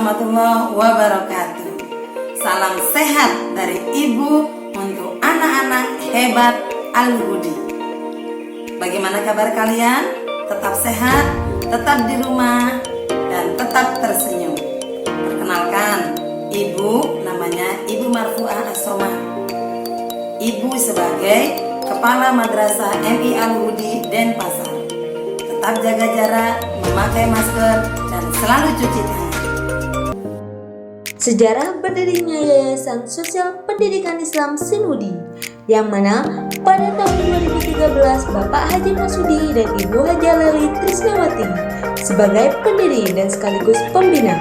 warahmatullahi wabarakatuh. Salam sehat dari ibu untuk anak-anak hebat Al-Hudi. Bagaimana kabar kalian? Tetap sehat, tetap di rumah, dan tetap tersenyum. Perkenalkan, ibu namanya Ibu Marfu'ah Asromah. Ibu sebagai Kepala Madrasah MI Al-Hudi Denpasar. Tetap jaga jarak, memakai masker, dan selalu cuci tangan. Sejarah berdirinya Yayasan Sosial Pendidikan Islam Sinhudi, yang mana pada tahun 2013 Bapak Haji Masudi dan Ibu Haja Leli Trisnawati sebagai pendiri dan sekaligus pembina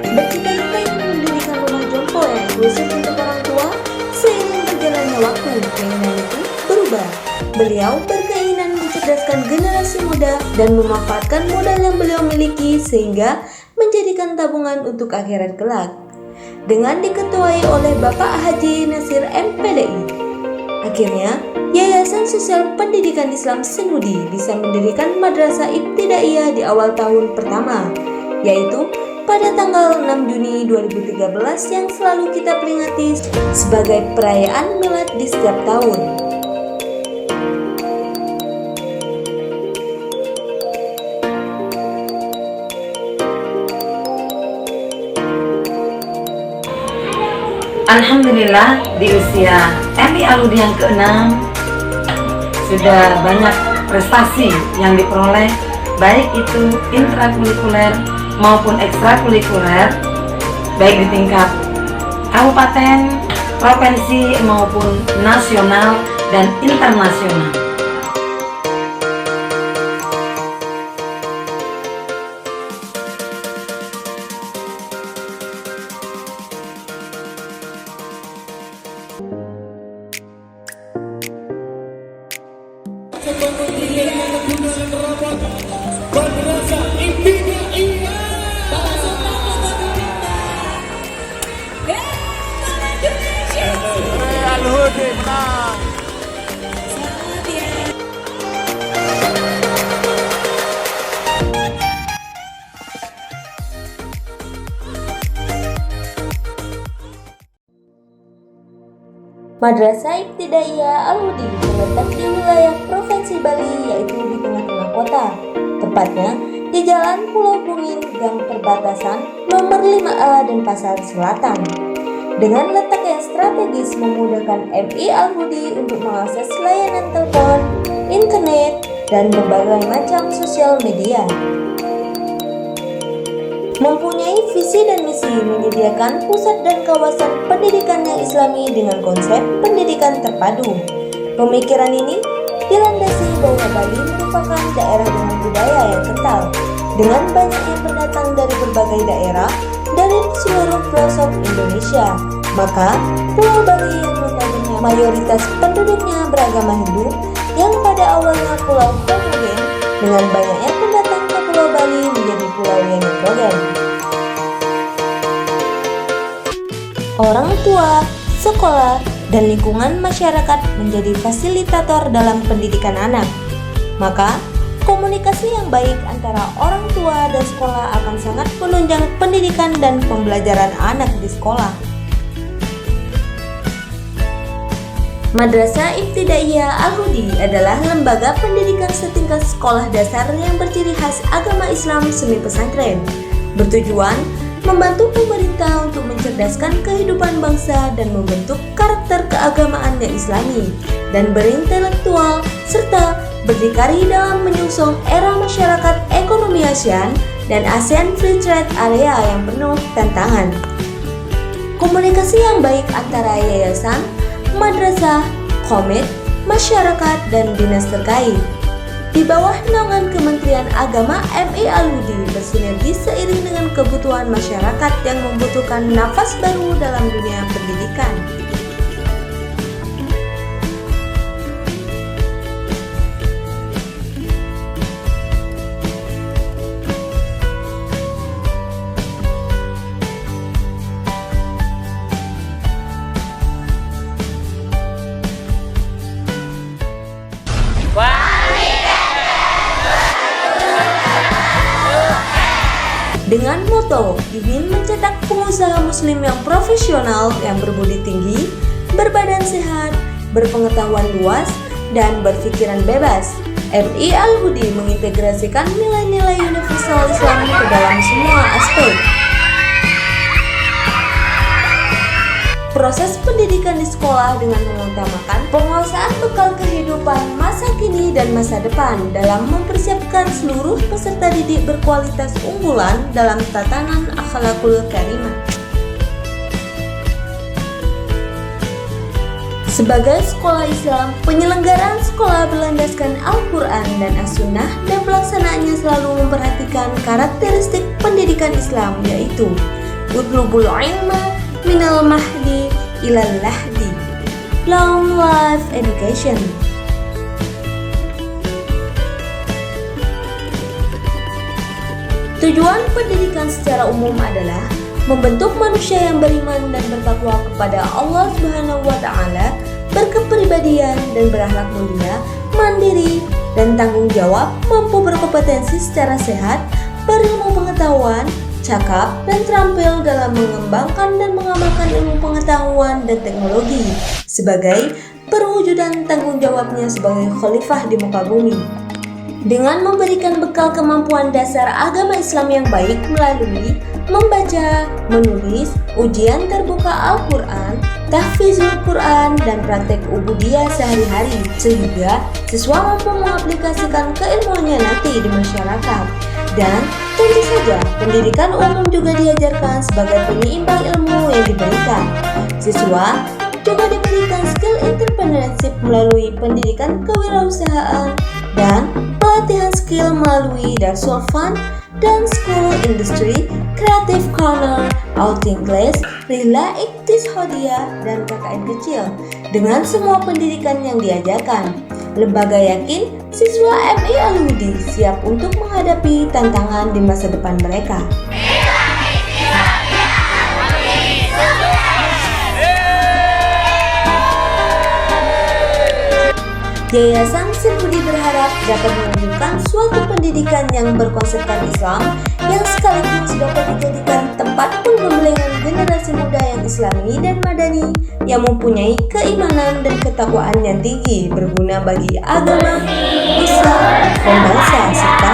bercita-cita ingin mendirikan rumah jompo yang inklusif untuk orang tua. Seiring berjalannya waktu, keinginan itu berubah. Beliau berkeinginan mencerdaskan generasi muda dan memanfaatkan modal yang beliau miliki sehingga menjadikan tabungan untuk akhirat kelak. Dengan diketuai oleh Bapak Haji Nasir MPDI, akhirnya Yayasan Sosial Pendidikan Islam Sinhudi bisa mendirikan Madrasah Ibtidaiyah di awal tahun pertama, yaitu pada tanggal 6 Juni 2013 yang selalu kita peringati sebagai perayaan Milad di setiap tahun. Alhamdulillah, di usia MI Al-Hudi yang ke-6 sudah banyak prestasi yang diperoleh, baik itu intrakurikuler maupun ekstrakurikuler, baik di tingkat kabupaten, provinsi maupun nasional dan internasional. Madrasah Ibtidaiyah Al-Hudi menang. Madrasah Ibtidaiyah Al-Hudi terletak di wilayah Provinsi Bali, yaitu di tengah-tengah kota, tepatnya di Jalan Pulau Bungin, Gang Perbatasan nomor 5A Denpasar Selatan. Dengan letak yang strategis memudahkan MI Al-Hudi untuk mengakses layanan telepon, internet, dan berbagai macam sosial media. Mempunyai visi dan misi menyediakan pusat dan kawasan pendidikan yang islami dengan konsep pendidikan terpadu. Pemikiran ini dilandasi bahwa Bali merupakan daerah dengan budaya yang kental, dengan banyaknya pendatang dari berbagai daerah dari seluruh pelosok Indonesia. Maka Pulau Bali yang notabene mayoritas penduduknya beragama Hindu, yang pada awalnya pulau homogen, dengan banyaknya pendatang ke Pulau Bali menjadi pulau yang heterogen. Orang tua, sekolah, dan lingkungan masyarakat menjadi fasilitator dalam pendidikan anak. Maka, komunikasi yang baik antara orang tua dan sekolah akan sangat menunjang pendidikan dan pembelajaran anak di sekolah. Madrasah Ibtidaiyah Al-Hudi adalah lembaga pendidikan setingkat sekolah dasar yang berciri khas agama Islam semi pesantren, bertujuan membantu pemerintah untuk mencerdaskan kehidupan bangsa dan membentuk karakter keagamaan yang islami dan berintelektual, serta berdikari dalam menyusung era masyarakat ekonomi ASEAN dan ASEAN Free Trade Area yang penuh tantangan. Komunikasi yang baik antara yayasan, madrasah, komit, masyarakat, dan dinas terkait di bawah naungan Kementerian Agama MI Al-Hudi bersinergi seiring dengan kebutuhan masyarakat yang membutuhkan nafas baru dalam dunia pendidikan. dengan moto ingin mencetak pengusaha muslim yang profesional yang berbudi tinggi, berbadan sehat, berpengetahuan luas, dan berpikiran bebas. MI Al-Hudi mengintegrasikan nilai-nilai universal Islam ke dalam semua aspek. Proses pendidikan di sekolah dengan mengutamakan penguasaan bekal kehidupan masa kini dan masa depan dalam mempersiapkan seluruh peserta didik berkualitas unggulan dalam tatanan akhlakul karimah. Sebagai sekolah Islam, penyelenggaraan sekolah berlandaskan Al-Quran dan As-Sunnah dan pelaksanaannya selalu memperhatikan karakteristik pendidikan Islam, yaitu utlubul ilma minal mahdi ilal lahdi, long life education. Tujuan pendidikan secara umum adalah membentuk manusia yang beriman dan bertakwa kepada Allah Subhanahu wa Ta'ala, berkepribadian dan berakhlak mulia, mandiri dan tanggung jawab, mampu berkompetensi secara sehat, berilmu pengetahuan, cakap dan terampil dalam mengembangkan dan mengamalkan ilmu pengetahuan dan teknologi sebagai perwujudan tanggung jawabnya sebagai khalifah di muka bumi. Dengan memberikan bekal kemampuan dasar agama Islam yang baik melalui membaca, menulis, ujian terbuka Al-Quran, tahfizul Quran, dan praktek ubudiyah sehari-hari, sehingga siswa mampu mengaplikasikan keilmuannya nanti di masyarakat. Dan tentu saja pendidikan umum juga diajarkan sebagai penyeimbang ilmu yang diberikan. Siswa juga diberikan skill entrepreneurship melalui pendidikan kewirausahaan dan pelatihan skill melalui Darsul Fund dan School Industry, Creative Corner, Outing Class, Rihla Iqtisodiyah, dan KKN kecil. Dengan semua pendidikan yang diajarkan, lembaga yakin siswa MI Al-Hudi siap untuk menghadapi tantangan di masa depan mereka. Yayasan Sinhudi berharap dapat menunjukkan suatu pendidikan yang berkonsepkan Islam yang sekaligus dapat dijadikan tempat penggembelengan generasi muda yang Islami dan Madani yang mempunyai keimanan dan ketakwaan yang tinggi, berguna bagi agama, Islam, dan bangsa serta